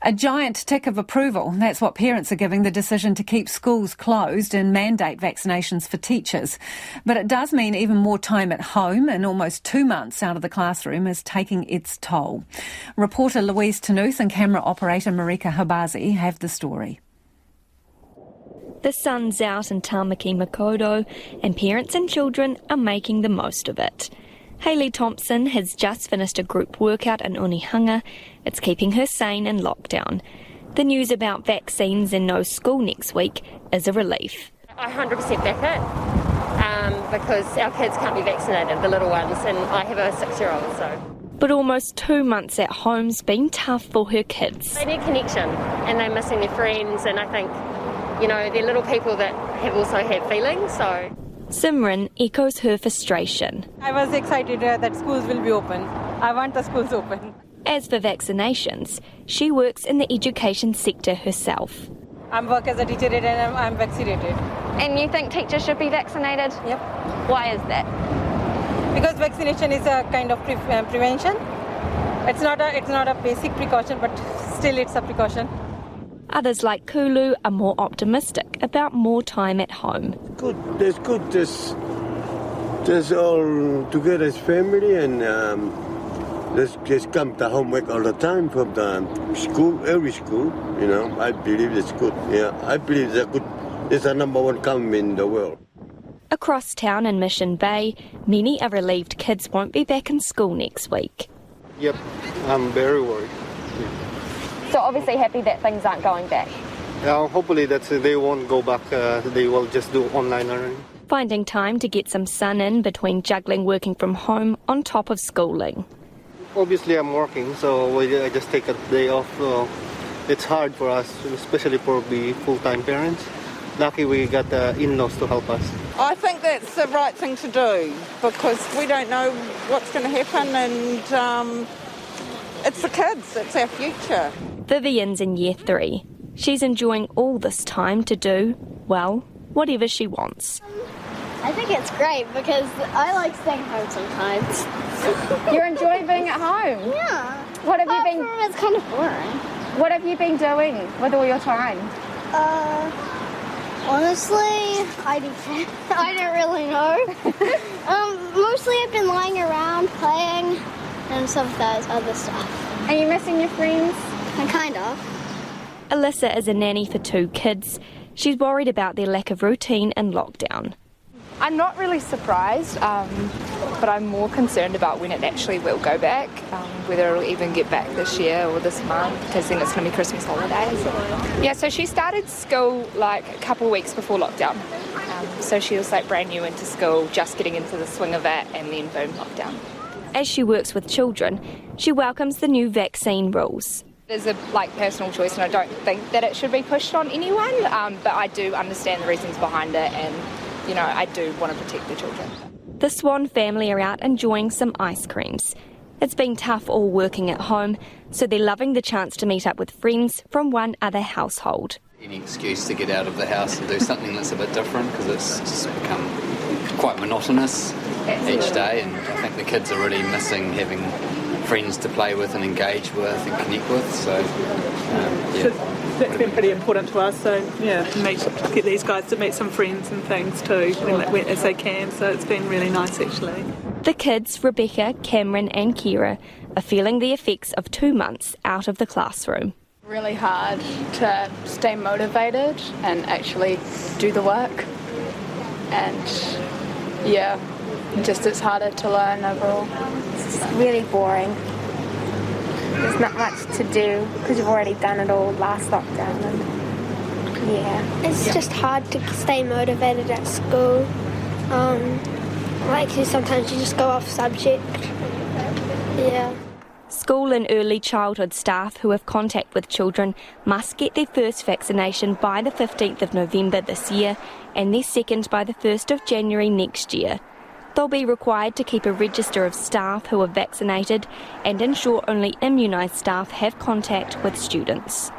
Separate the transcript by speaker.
Speaker 1: A giant tick of approval. That's what parents are giving the decision to keep schools closed and mandate vaccinations for teachers. But it does mean even more time at home, and almost 2 months out of the classroom is taking its toll. Reporter Louise Tanuth and camera operator Marika Habazi have the story.
Speaker 2: The sun's out in Tamaki Makaurau, and parents and children are making the most of it. Hayley Thompson has just finished a group workout in Onehunga. It's keeping her sane in lockdown. The news about vaccines and no school next week is a relief.
Speaker 3: I 100% back it, because our kids can't be vaccinated, the little ones, and I have a 6-year-old, so...
Speaker 2: But almost 2 months at home's been tough for her kids.
Speaker 3: They need connection, and they're missing their friends, and I think, they're little people that also have feelings, so...
Speaker 2: Simran echoes her frustration.
Speaker 4: I was excited that schools will be open. I want the schools open.
Speaker 2: As for vaccinations, she works in the education sector herself.
Speaker 4: I work as a teacher and I'm vaccinated.
Speaker 5: And you think teachers should be vaccinated?
Speaker 4: Yep.
Speaker 5: Why is that?
Speaker 4: Because vaccination is a kind of prevention. It's not a basic precaution, but still it's a precaution.
Speaker 2: Others like Kulu are more optimistic about more time at home.
Speaker 6: Good. Just all together as family, and let's just come to homework all the time from the school, every school. I believe it's good. Yeah, I believe it's good. It's the number one country in the world.
Speaker 2: Across town in Mission Bay, many are relieved kids won't be back in school next week.
Speaker 7: Yep, I'm very worried.
Speaker 5: So obviously happy that things aren't going back.
Speaker 7: Hopefully that they won't go back, they will just do online learning.
Speaker 2: Finding time to get some sun in between juggling working from home on top of schooling.
Speaker 7: Obviously I'm working, so I just take a day off. It's hard for us, especially for the full-time parents. Lucky we got the in-laws to help us.
Speaker 8: I think that's the right thing to do, because we don't know what's going to happen, and it's the kids, it's our future.
Speaker 2: Vivian's in year 3. She's enjoying all this time to do, well, whatever she wants.
Speaker 9: I think it's great because I like staying home sometimes.
Speaker 5: You're enjoying being at home?
Speaker 9: Yeah.
Speaker 5: What have you been?
Speaker 9: It's kind of boring.
Speaker 5: What have you been doing with all your time?
Speaker 9: Honestly, I don't really know. Mostly I've been lying around playing and some of that other stuff.
Speaker 5: Are you missing your friends?
Speaker 9: Kind of.
Speaker 2: Alyssa is a nanny for 2 kids. She's worried about their lack of routine in lockdown.
Speaker 10: I'm not really surprised, but I'm more concerned about when it actually will go back, whether it'll even get back this year or this month, because then it's going to be Christmas holidays. Yeah, so she started school like a couple of weeks before lockdown. So she was like brand new into school, just getting into the swing of it, and then boom, lockdown.
Speaker 2: As she works with children, she welcomes the new vaccine rules.
Speaker 10: It's a personal choice, and I don't think that it should be pushed on anyone, but I do understand the reasons behind it, and I do want to protect the children.
Speaker 2: The Swan family are out enjoying some ice creams. It's been tough all working at home, so they're loving the chance to meet up with friends from one other household.
Speaker 11: Any excuse to get out of the house and do something that's a bit different, because it's just become quite monotonous each day, and I think the kids are really missing having friends to play with and engage with and connect with, so
Speaker 12: that's been pretty important to us, so get these guys to meet some friends and things too as they can, so it's been really nice actually.
Speaker 2: The kids, Rebecca, Cameron and Kira, are feeling the effects of 2 months out of the classroom.
Speaker 13: Really hard to stay motivated and actually do the work, and it's harder to learn overall.
Speaker 14: It's really boring. There's not much to do because you've already done it all last lockdown. And
Speaker 9: it's just hard to stay motivated at school. Sometimes you just go off subject. Yeah.
Speaker 2: School and early childhood staff who have contact with children must get their first vaccination by the 15th of November this year and their second by the 1st of January next year. They'll be required to keep a register of staff who are vaccinated and ensure only immunised staff have contact with students.